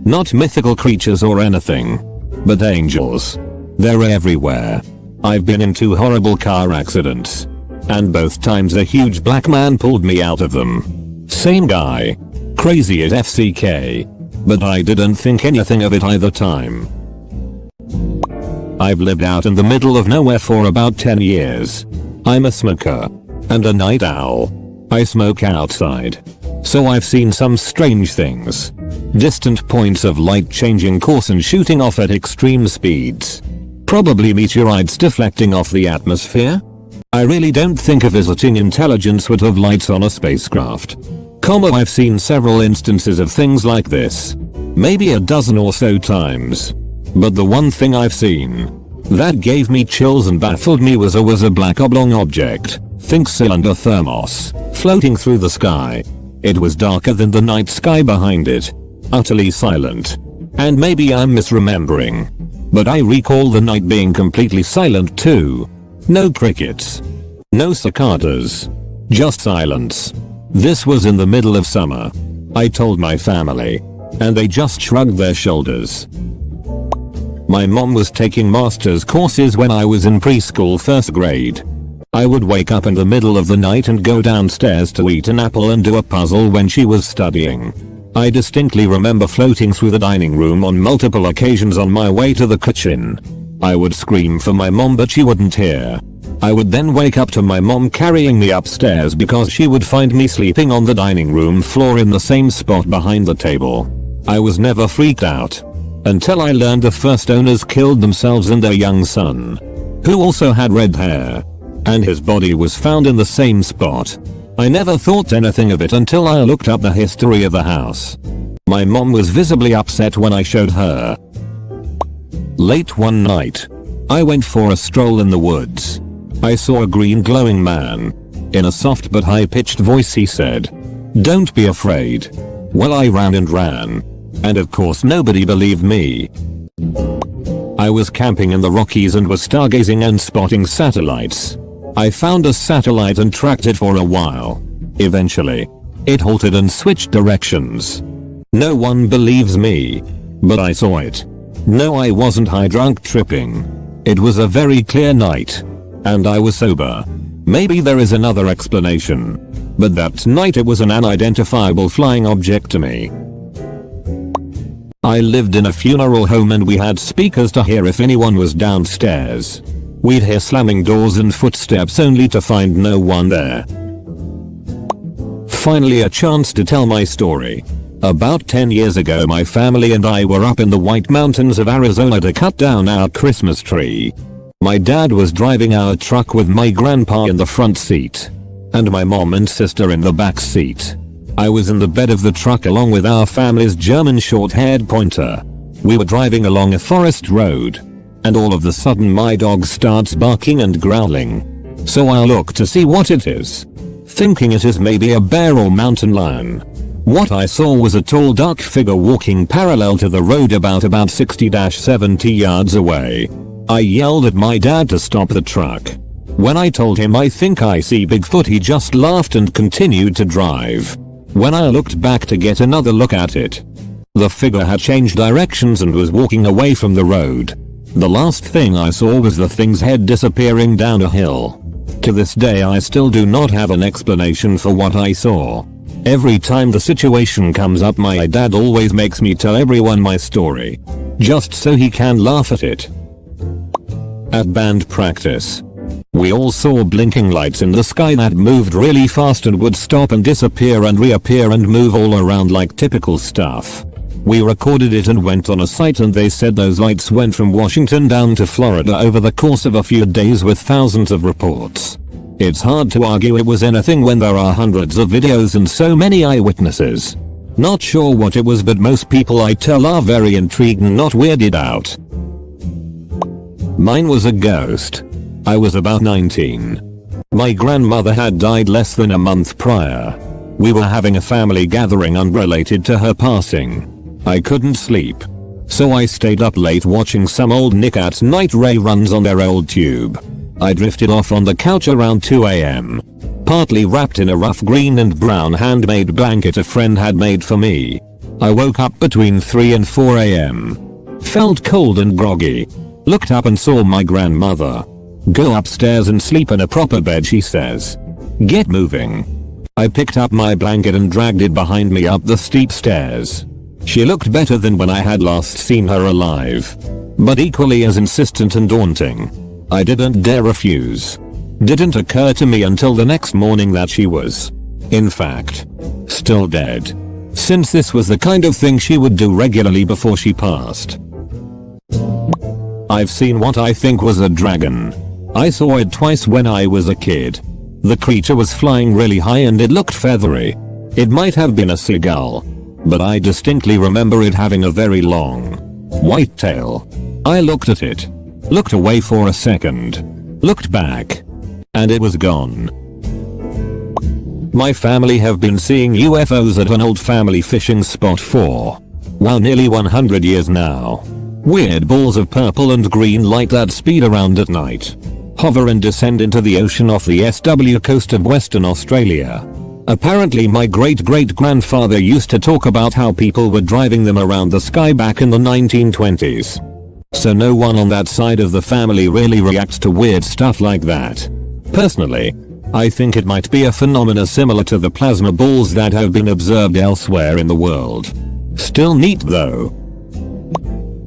Not mythical creatures or anything, but angels. They're everywhere. I've been in 2 horrible car accidents, and both times a huge black man pulled me out of them. Same guy. Crazy as FCK. But I didn't think anything of it either time. I've lived out in the middle of nowhere for about 10 years. I'm a smoker and a night owl. I smoke outside, so I've seen some strange things. Distant points of light changing course and shooting off at extreme speeds. Probably meteorites deflecting off the atmosphere. I really don't think a visiting intelligence would have lights on a spacecraft. I've seen several instances of things like this. Maybe a dozen or so times. But the one thing I've seen that gave me chills and baffled me was a black oblong object, think cylinder thermos, floating through the sky. It was darker than the night sky behind it. Utterly silent. And maybe I'm misremembering, but I recall the night being completely silent too. No crickets. No cicadas. Just silence. This was in the middle of summer. I told my family, and they just shrugged their shoulders. My mom was taking master's courses when I was in preschool 1st grade. I would wake up in the middle of the night and go downstairs to eat an apple and do a puzzle when she was studying. I distinctly remember floating through the dining room on multiple occasions on my way to the kitchen. I would scream for my mom but she wouldn't hear. I would then wake up to my mom carrying me upstairs because she would find me sleeping on the dining room floor in the same spot behind the table. I was never freaked out until I learned the first owners killed themselves and their young son, who also had red hair, and his body was found in the same spot. I never thought anything of it until I looked up the history of the house. My mom was visibly upset when I showed her. Late one night, I went for a stroll in the woods. I saw a green glowing man. In a soft but high-pitched voice he said, "Don't be afraid." Well, I ran and ran. And of course nobody believed me. I was camping in the Rockies and was stargazing and spotting satellites. I found a satellite and tracked it for a while. Eventually, it halted and switched directions. No one believes me, but I saw it. No, I wasn't high drunk tripping. It was a very clear night, and I was sober. Maybe there is another explanation, but that night it was an unidentifiable flying object to me. I lived in a funeral home and we had speakers to hear if anyone was downstairs. We'd hear slamming doors and footsteps only to find no one there. Finally, a chance to tell my story. About 10 years ago, my family and I were up in the White Mountains of Arizona to cut down our Christmas tree. My dad was driving our truck with my grandpa in the front seat, and my mom and sister in the back seat. I was in the bed of the truck along with our family's German short-haired pointer. We were driving along a forest road, and all of a sudden my dog starts barking and growling. So I look to see what it is, thinking it is maybe a bear or mountain lion. What I saw was a tall dark figure walking parallel to the road about 60-70 yards away. I yelled at my dad to stop the truck. When I told him I think I see Bigfoot, he just laughed and continued to drive. When I looked back to get another look at it, the figure had changed directions and was walking away from the road. The last thing I saw was the thing's head disappearing down a hill. To this day I still do not have an explanation for what I saw. Every time the situation comes up, my dad always makes me tell everyone my story, just so he can laugh at it. At band practice, we all saw blinking lights in the sky that moved really fast and would stop and disappear and reappear and move all around like typical stuff. We recorded it and went on a site, and they said those lights went from Washington down to Florida over the course of a few days with thousands of reports. It's hard to argue it was anything when there are hundreds of videos and so many eyewitnesses. Not sure what it was, but most people I tell are very intrigued and not weirded out. Mine was a ghost. I was about 19. My grandmother had died less than a month prior. We were having a family gathering unrelated to her passing. I couldn't sleep, so I stayed up late watching some old Nick at Night reruns on their old tube. I drifted off on the couch around 2 AM, partly wrapped in a rough green and brown handmade blanket a friend had made for me. I woke up between 3 and 4 am. Felt cold and groggy. Looked up and saw my grandmother. Go upstairs and sleep in a proper bed, she says. Get moving. I picked up my blanket and dragged it behind me up the steep stairs. She looked better than when I had last seen her alive, but equally as insistent and daunting. I didn't dare refuse. Didn't occur to me until the next morning that she was, in fact, still dead, since this was the kind of thing she would do regularly before she passed. I've seen what I think was a dragon. I saw it twice when I was a kid. The creature was flying really high and it looked feathery. It might have been a seagull, but I distinctly remember it having a very long, white tail. I looked at it, looked away for a second, looked back, and it was gone. My family have been seeing UFOs at an old family fishing spot for, well, nearly 100 years now. Weird balls of purple and green light that speed around at night, hover and descend into the ocean off the SW coast of Western Australia. Apparently my great-great-grandfather used to talk about how people were driving them around the sky back in the 1920s. So no one on that side of the family really reacts to weird stuff like that. Personally, I think it might be a phenomena similar to the plasma balls that have been observed elsewhere in the world. Still neat though.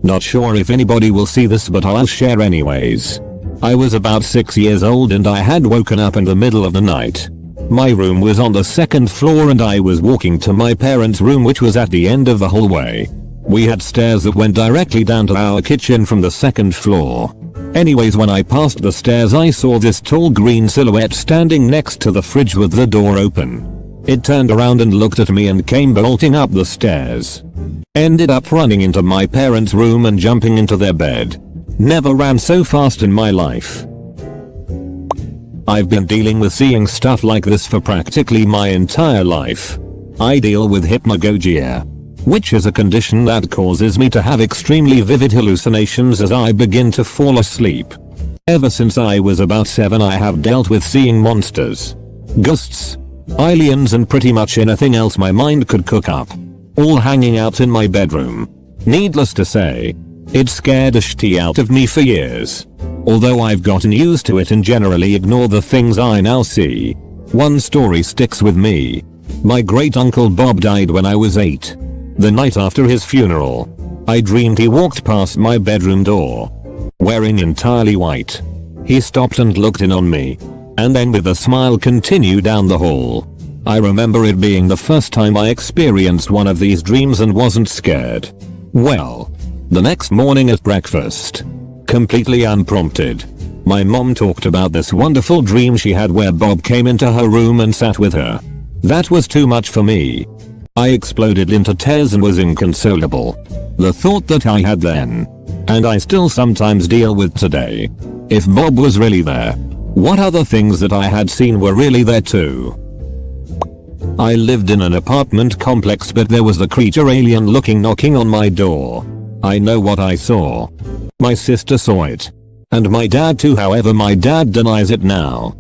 Not sure if anybody will see this, but I'll share anyways. I was about 6 years old and I had woken up in the middle of the night. My room was on the second floor and I was walking to my parents' room, which was at the end of the hallway. We had stairs that went directly down to our kitchen from the second floor. Anyways, when I passed the stairs I saw this tall green silhouette standing next to the fridge with the door open. It turned around and looked at me and came bolting up the stairs. Ended up running into my parents' room and jumping into their bed. Never ran so fast in my life. I've been dealing with seeing stuff like this for practically my entire life. I deal with hypnagogia, which is a condition that causes me to have extremely vivid hallucinations as I begin to fall asleep. Ever since I was about 7 I have dealt with seeing monsters, ghosts, aliens and pretty much anything else my mind could cook up, all hanging out in my bedroom. Needless to say, it scared the shit out of me for years. Although I've gotten used to it and generally ignore the things I now see. One story sticks with me. My great uncle Bob died when I was 8. The night after his funeral, I dreamed he walked past my bedroom door, wearing entirely white. He stopped and looked in on me, and then with a smile continued down the hall. I remember it being the first time I experienced one of these dreams and wasn't scared. Well, the next morning at breakfast, completely unprompted, my mom talked about this wonderful dream she had where Bob came into her room and sat with her. That was too much for me. I exploded into tears and was inconsolable. The thought that I had then, and I still sometimes deal with today, if Bob was really there, what other things that I had seen were really there too? I lived in an apartment complex, but there was a creature alien looking knocking on my door. I know what I saw. My sister saw it. And my dad too, however my dad denies it now.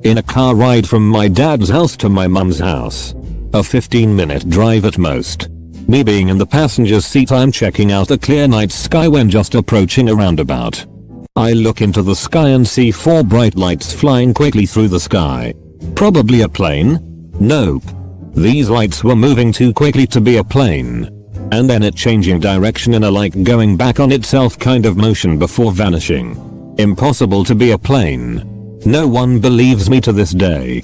In a car ride from my dad's house to my mum's house. A 15-minute drive at most. Me being in the passenger seat, I'm checking out the clear night sky when just approaching a roundabout. I look into the sky and see 4 bright lights flying quickly through the sky. Probably a plane? Nope. These lights were moving too quickly to be a plane. And then it changing direction in a like going back on itself kind of motion before vanishing. Impossible to be a plane. No one believes me to this day.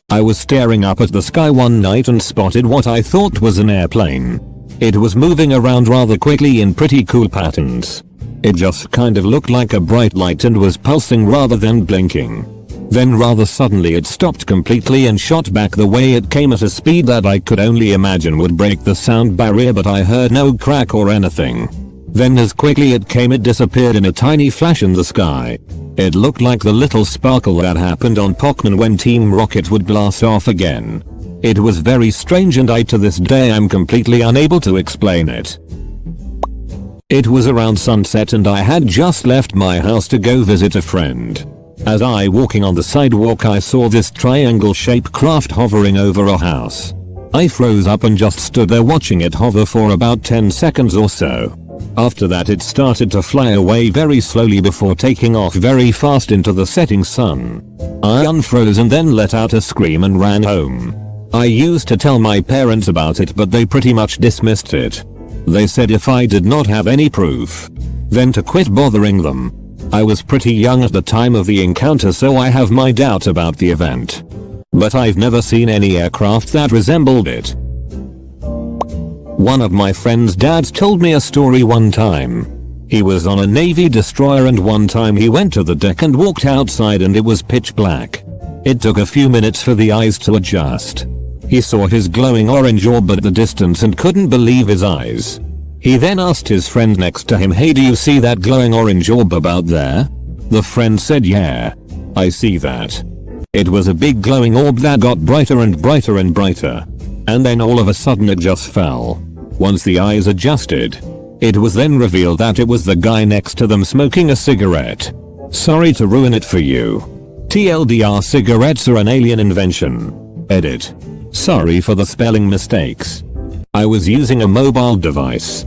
I was staring up at the sky one night and spotted what I thought was an airplane. It was moving around rather quickly in pretty cool patterns. It just kind of looked like a bright light and was pulsing rather than blinking. Then rather suddenly it stopped completely and shot back the way it came at a speed that I could only imagine would break the sound barrier, but I heard no crack or anything. Then as quickly it came, it disappeared in a tiny flash in the sky. It looked like the little sparkle that happened on Pokémon when Team Rocket would blast off again. It was very strange and I to this day am completely unable to explain it. It was around sunset and I had just left my house to go visit a friend. As I walking on the sidewalk, I saw this triangle-shaped craft hovering over a house. I froze up and just stood there watching it hover for about 10 seconds or so. After that it started to fly away very slowly before taking off very fast into the setting sun. I unfroze and then let out a scream and ran home. I used to tell my parents about it, but they pretty much dismissed it. They said if I did not have any proof, then to quit bothering them. I was pretty young at the time of the encounter, so I have my doubts about the event. But I've never seen any aircraft that resembled it. One of my friend's dads told me a story one time. He was on a Navy destroyer and one time he went to the deck and walked outside and it was pitch black. It took a few minutes for the eyes to adjust. He saw his glowing orange orb at the distance and couldn't believe his eyes. He then asked his friend next to him, "Hey, do you see that glowing orange orb about there?" The friend said, "Yeah, I see that." It was a big glowing orb that got brighter and brighter and brighter. And then all of a sudden it just fell. Once the eyes adjusted, it was then revealed that it was the guy next to them smoking a cigarette. Sorry to ruin it for you. TLDR, cigarettes are an alien invention. Edit. Sorry for the spelling mistakes. I was using a mobile device.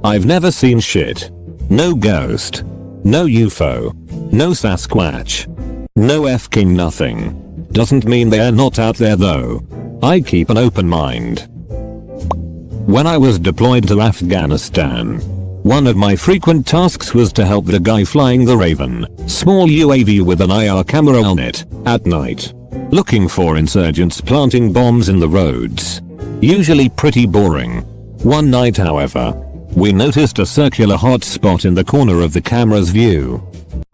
I've never seen shit. No ghost. No UFO. No Sasquatch. No f-king nothing. Doesn't mean they are not out there though. I keep an open mind. When I was deployed to Afghanistan, one of my frequent tasks was to help the guy flying the Raven, small UAV with an IR camera on it, at night, looking for insurgents planting bombs in the roads. Usually pretty boring. One night, however, we noticed a circular hot spot in the corner of the camera's view.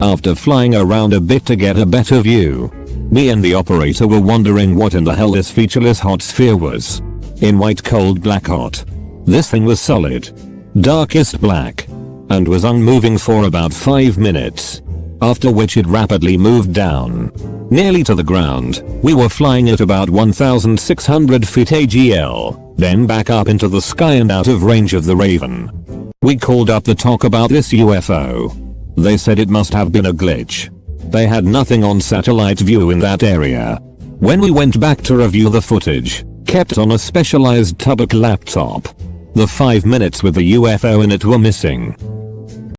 After flying around a bit to get a better view, me and the operator were wondering what in the hell this featureless hot sphere was. In white cold black hot. This thing was solid. Darkest black. And was unmoving for about 5 minutes. After which it rapidly moved down. Nearly to the ground. We were flying at about 1,600 feet AGL. Then back up into the sky and out of range of the Raven. We called up the TOC about this UFO. They said it must have been a glitch. They had nothing on satellite view in that area. When we went back to review the footage, kept on a specialized Tubic laptop, the 5 minutes with the UFO in it were missing.